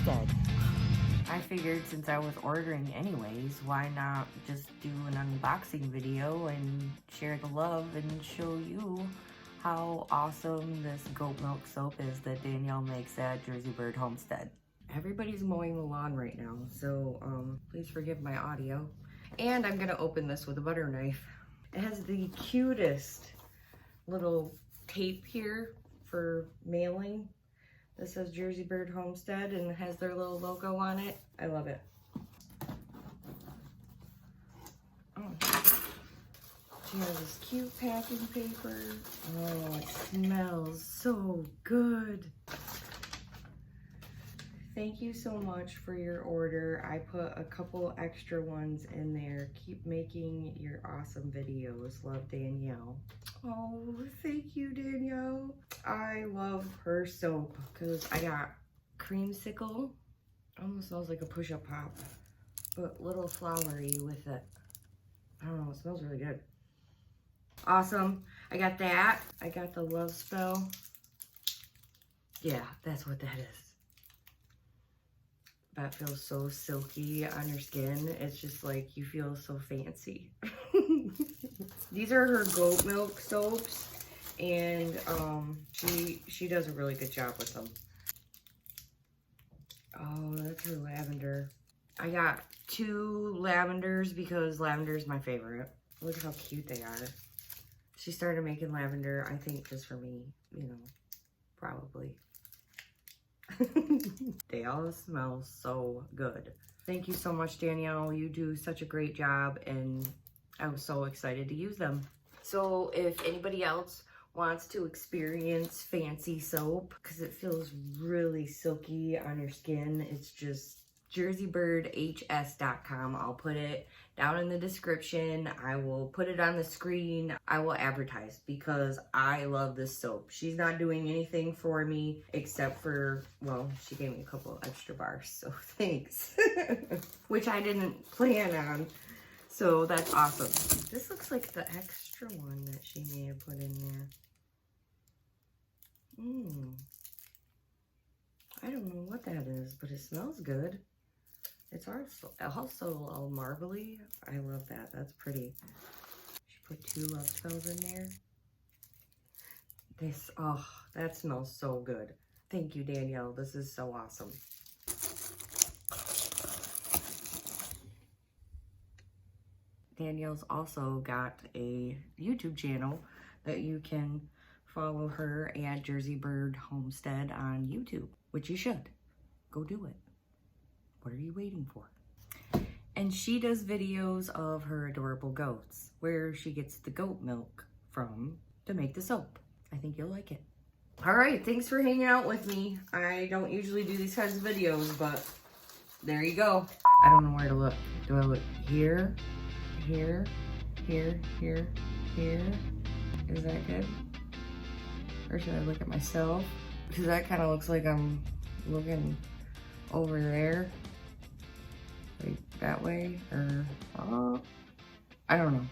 Homestead. I figured since I was ordering anyways, why not just do an unboxing video and share the love and show you how awesome this goat milk soap is that Danielle makes at Jersey Bird Homestead. Everybody's mowing the lawn right now, so please forgive my audio. And I'm gonna open this with a butter knife. It has the cutest little tape here for mailing. This says Jersey Bird Homestead and it has their little logo on it. I love it. Oh. She has this cute packing paper. Oh, it smells so good. Thank you so much for your order. I put a couple extra ones in there. Keep making your awesome videos. Love, Danielle. Oh, thank you, Danielle. I love her soap because I got creamsicle. Almost smells like a push-up pop, but little flowery with it. I don't know, it smells really good. Awesome. I got that. I got the Love Spell. Yeah, that's what that is. That feels so silky on your skin. It's just like you feel so fancy. These are her goat milk soaps, and she does a really good job with them. Oh, that's her lavender. I got 2 lavenders because lavender is my favorite. Look how cute they are. She started making lavender, I think, just for me, you know, probably. They all smell so good. Thank you so much, Danielle. You do such a great job, and I'm so excited to use them. So if anybody else wants to experience fancy soap, because it feels really silky on your skin, it's just jerseybirdhs.com. I'll put it down in the description. I will put it on the screen. I will advertise because I love this soap. She's not doing anything for me except for, well, she gave me a couple extra bars, so thanks. Which I didn't plan on. So that's awesome. This looks like the extra one that she may have put in there. I don't know what that is, but it smells good. It's also all marbly. I love that. That's pretty. She put 2 Love Spells in there. This, oh, that smells so good. Thank you, Danielle. This is so awesome. Danielle's also got a YouTube channel that you can follow her at Jersey Bird Homestead on YouTube, which you should. Go do it. What are you waiting for? And she does videos of her adorable goats, where she gets the goat milk from to make the soap. I think you'll like it. All right, thanks for hanging out with me. I don't usually do these kinds of videos, but there you go. I don't know where to look. Do I look here, here, here, here, here? Is that good? Or should I look at myself? Because that kind of looks like I'm looking over there. Like that way, or I don't know.